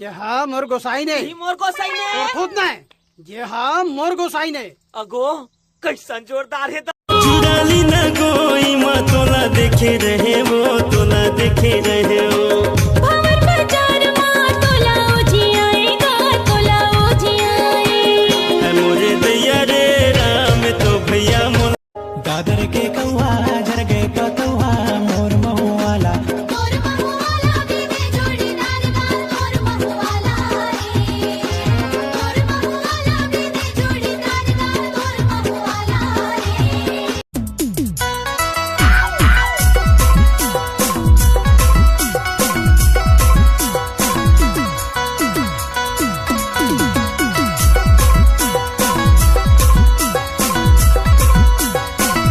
ये हाँ मोर गोसाई ने मोर गोसाई ने खुद ने ये हाँ मोर गोसाई ने अगो कैसन जोरदार है चुराली न कोई माँ तोला देखे रहे वो तोला देखे रहे वो भंवर बाजार माँ तोला ओझी आएगा तोला ओझी आए मोरे दैया रे राम तो भैया मोला दादर के कौआ झर गए का कौआ मोर महुआला भी दे जोड़ीदार गाल मोर महुआला रे मोर महुआला भी दे जोड़ीदार गाल मोर महुआला रे।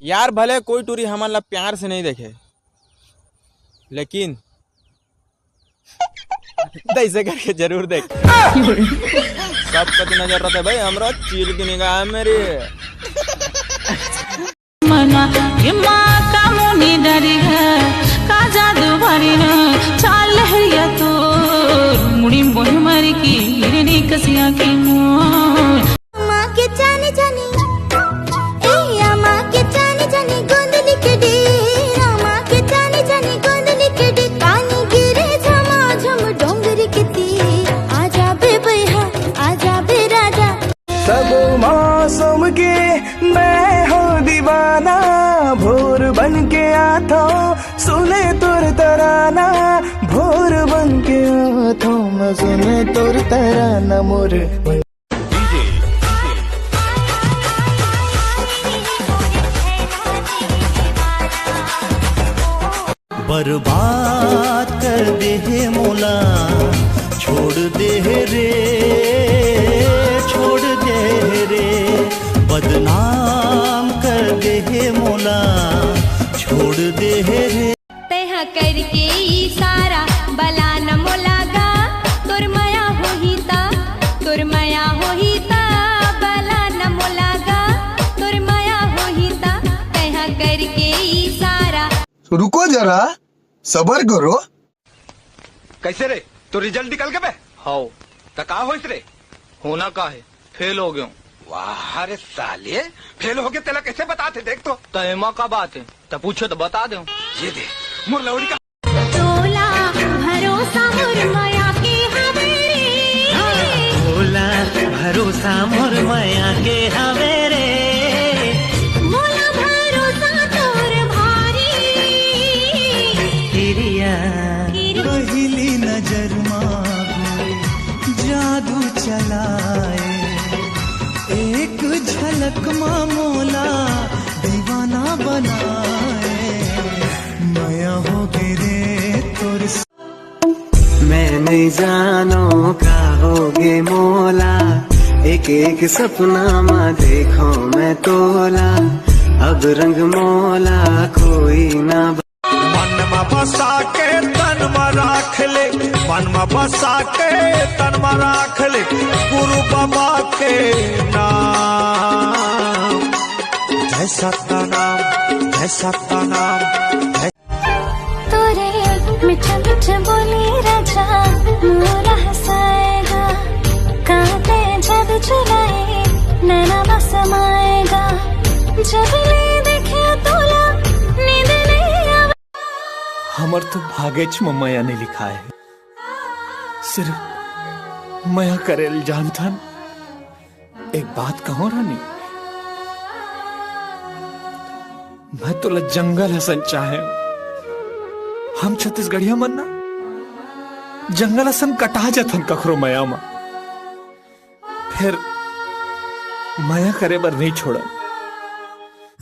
यार भले कोई टूरी हमारा प्यार से नहीं देखे लेकिन ऐसे करके जरूर देख सब कति नजर रहता है भाई हमरा चील की निगाह मेरी मना ये माँ का मुनी डरी है का जादू भरी न चाल है तो मुड़ी बोही मरी की हिरनी कसिया की मोर माँ के जाने जाने ए माँ के जाने जाने गोंदली के डेरा माँ के जाने जाने गोंदली के डे पानी गिरे झमा झम डोंगरी के तीर आजा बे भैया आजा बे राजा सब मौसम के मैं हूँ दीवाना भोर बन के आता सुने तुर तराना भोर बन के आता मैं सुने तुर तराना मोर बर्बाद कर दे है मोला छोड़ दे रे छोड़ दे रे बदनाम कर दे है मोला छोड़ दे रे तैहा करके इशारा बला न मोलागा तोर माया होहिता तोर माया होहिता बला न मोलागा तोर माया होहिता तैहा करके इशारा। रुको जरा सबर करो। कैसे रे तो रिजल्ट निकल के बे हाउ तो का होइस रे होना का है फेल हो गयो। वाह रे साले फेल हो गए तेला कैसे बताते देख तो तयमा का बात है तो पूछो तो बता दो ये दे मोर लौड़ी का तोला भरोसा मोर माया के हवेरे भोला भरोसा मोर माया के हवेरे मोला भरोसा तोर भारी तिरिया पहली नजर माँ जादू चलाए एक झलक माँ मोला दीवाना बनाए माया हो गिरे तोर मैं नहीं जानो का होगे मोला एक एक सपना माँ देखो मैं तोला अब रंग मोला कोई ना मन में बसा के तन में राख ले मन में बसा के तन में राख ले गुरु बाबा के नाम ऐसा का नाम ऐसा का नाम तोरे मीठा मीठा बोली राजा मोरा हंसाएगा कांटे जब चुराए नैना में समाएगा जब ले देखे तोला नींद नहीं आवे। हमर तो भागेच में माया ने लिखा है सिर्फ माया करेल जानथन। एक बात कहो रानी मैं तो जंगल हसन चाहे हम छत्तीसगढ़िया मन ना जंगल हसन कटा जथन कखरो माया में फिर माया करे बर नहीं छोड़ा।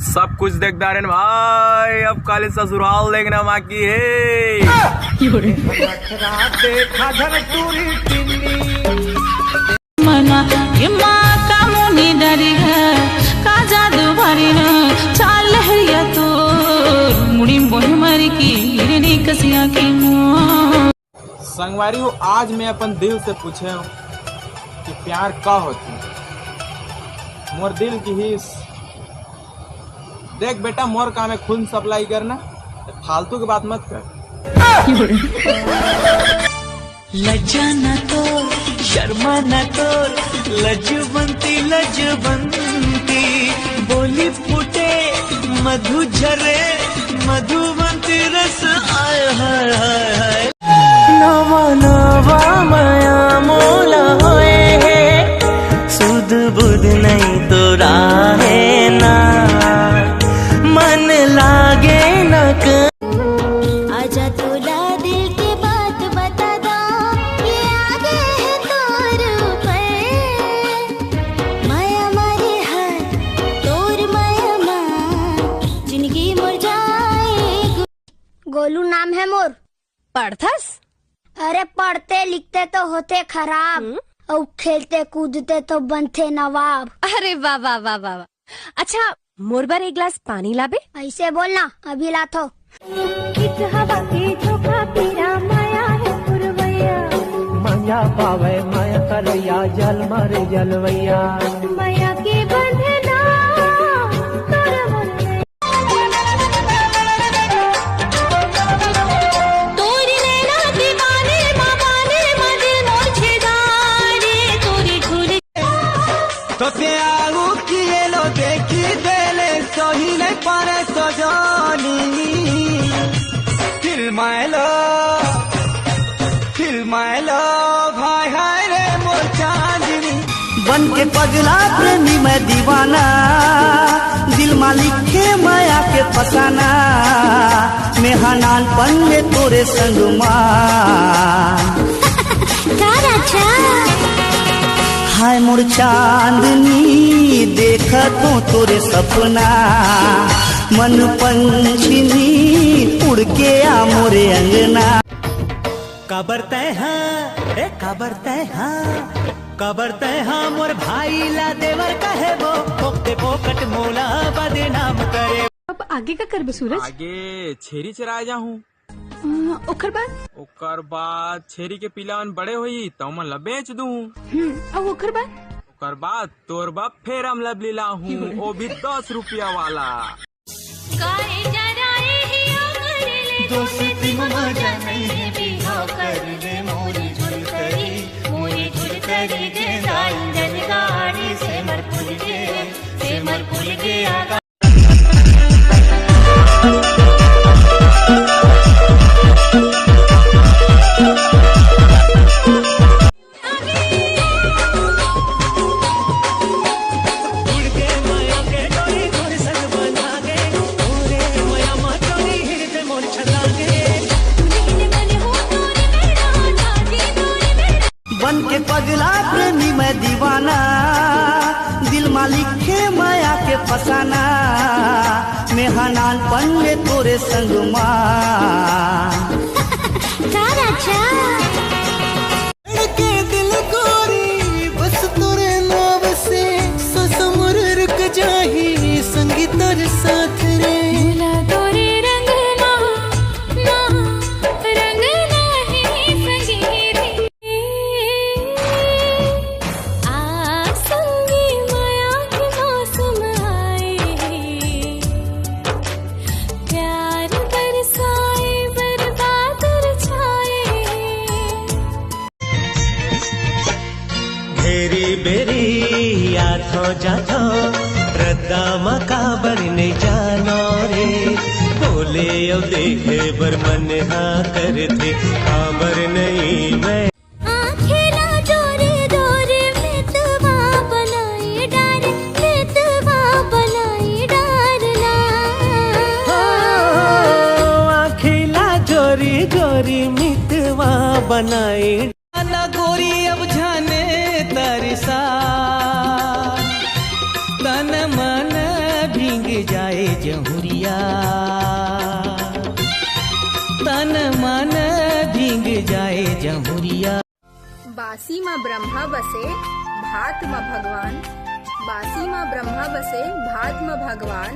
सब कुछ देखता रहे भाई अब काले ससुराल देखना बाकी है मना ये माँ का मुनी डरी है का जादू भरी न चाल है तो मुड़ी बोही मरी की हिरनी कसिया की मोर संगवारी हो आज मैं अपन दिल से पूछे हूँ कि प्यार का होती मोर दिल की हिस्स देख बेटा मोर काम है खून सप्लाई करना फालतू की बात मत कर। लज्जा न तो शर्मा न तो लजवंती लजवंती बोली फूटे मधु झरे मधुवंती रस आय हाय हाय हाय नवा नवा माया मोला होए है सुध बुध नहीं तो राहे ना मन लागे न आजा तोला दिल की बात बता दो ये आगे है तोर ऊपर माया मारे हाथ तोर माया माँ जिंदगी मोर जाए। गोलू नाम है मोर। पढ़थस? अरे पढ़ते लिखते तो होते खराब और खेलते कूदते तो बनते नवाब। अरे वाह वाह वाह वाह। अच्छा मोर बार एक गिलास पानी लाबे? ऐसे बोलना अभी लाथो। हवा के झोंका पीरा माया है पुरवैया माया पावे माया करैया जल मारे जलवैया माया के बंधना तोर मन में तोरी नैना दीवाने मामाने दिल मोर छेदारे तोरी झूले तो ते आगू किए लो देखी देले सही नहीं पारे सजनी फिल्माइलो भाई हाय रे मोर चांदनी बन के पगला प्रेमी मैं दीवाना दिल मालिक के माया के फसाना मेहनान पन में तोरे संग हाय मोर चांदनी देखा तो तोरे सपना मन पंछनी उड़ के आ मोरे अंगना कबरते हाँ रे कबरते हाँ मोर भाई ला देवर कहे वो पोकते पोकट मोला बदनाम करे। अब आगे का करबे सूरज? आगे छेरी चराए जाहूँ ओकर बाद छेरी के पिलावन बड़े हुई तो मैं ला बेच दूँ। अब ओकर बाद तोर बाप फेर हम लब लीला हूँ वो भी 10 रुपया वाला। दोस्ती मजा नहीं बिहा कर ले मोरी झुल करी जे साइंजन गाड़ी से मर पुल के आगा बन के पगला प्रेमी मैं दीवाना दिल मालिक के माया के फसाना मेहनान पन में तोरे संग के दिल गोरी बस तोरे नाव से ससुर रुक जाही संगीतर साथ रे तोरे रंग ना रंग नहीं संगीत आ संगी माया के मौसम आए प्यार बरसाए बर्बाद छाए घेरी बेरी आथो जाथो रद्दा मकाबर ने जानो रे बोले ओ देखे बर मन हाँ कर थे खबर नहीं मैं आँखें जोरे जोरे मितवा बनाई डारना आखिला जोरी जोरी मितवा बनाई ना गोरी अब जाने तरसा तन मन भींग जाए जहुरिया तन मन भींग जाए जहुरिया। बासी माँ ब्रह्मा बसे भात माँ भगवान बासी माँ ब्रह्मा बसे भात माँ भगवान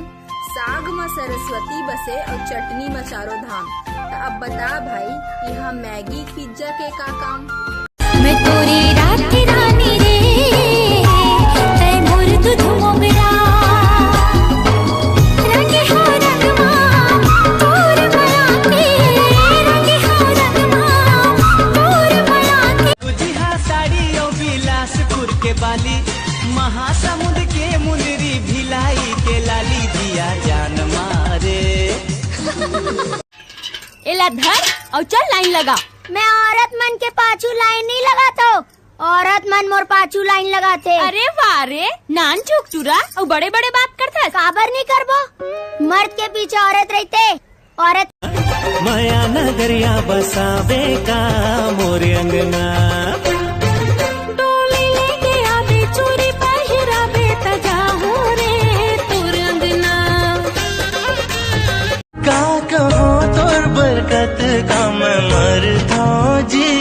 साग माँ सरस्वती बसे और चटनी माँ चारों धाम। तो अब बता भाई यहाँ मैगी पिज्जा के का काम? मैं तोरी रात की रानी रे तै मोर दूध मोगरा रंगे हो रंगवा तोर माया के रंगे हो रंगवा तोर माया ला धर और चल लाइन लगा। मैं औरत मन के पाछू लाइन नहीं लगाता, औरत मन मोर पाछू लाइन लगाते। अरे वाह रे, नान चूक चुरा और बड़े बड़े बात करता। काबर नहीं करबो, मर्द के पीछे औरत रहते। औरत माया नगरिया बसावे का मोरे अंगना, डोली लेके आवे चोरी पहिरावे तजाहो रे तोर अंगना। का कहो तोर बरकत का मैं मरता जी,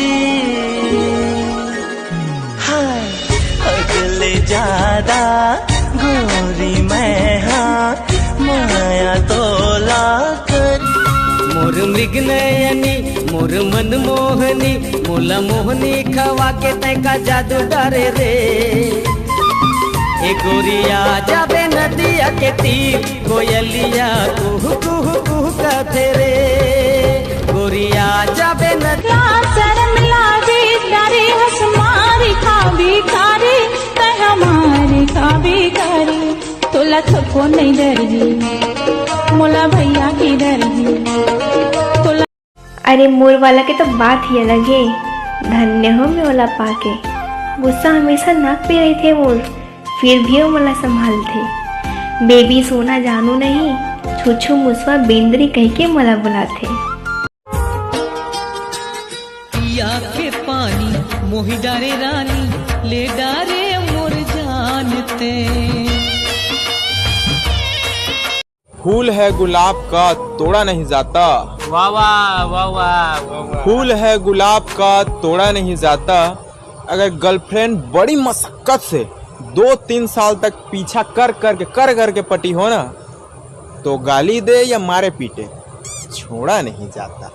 हाय अगले ज्यादा गोरी मैं हाँ माया तोला कर। मोर मृग नयनी मोर मन मोहनी, मोला मोहनी खवा के तैका जादू डरे रे। ए गोरिया जाबे नदिया के तीर, कोयलिया कुहू कुहू कुहू कहते रे। गोरिया जाबे नदिया शर्म लागे डरे हंस मारी खाबी कारी, तय हमारी खाबी कारी। तोला थको नहीं डरगी, मोला भैया की डरगी। अरे मोर वाला के तो बात ही अलग है। धन्य हो मैं वाला पाके, गुस्सा हमेशा नाक पे रही थे मोर, फिर भी वो मला संभाल थे। बेबी सोना जानू नहीं, छुछू मुसवा बेंद्री कह के मला बुलाते। पिया के पानी मोहि डारे रानी, ले डारे मोर जानते। फूल है गुलाब का तोड़ा नहीं जाता, वाह वाह वाह वाह। फूल है गुलाब का तोड़ा नहीं जाता। अगर गर्लफ्रेंड बड़ी मशक्कत से 2-3 साल तक पीछा कर करके पटी हो ना, तो गाली दे या मारे पीटे छोड़ा नहीं जाता।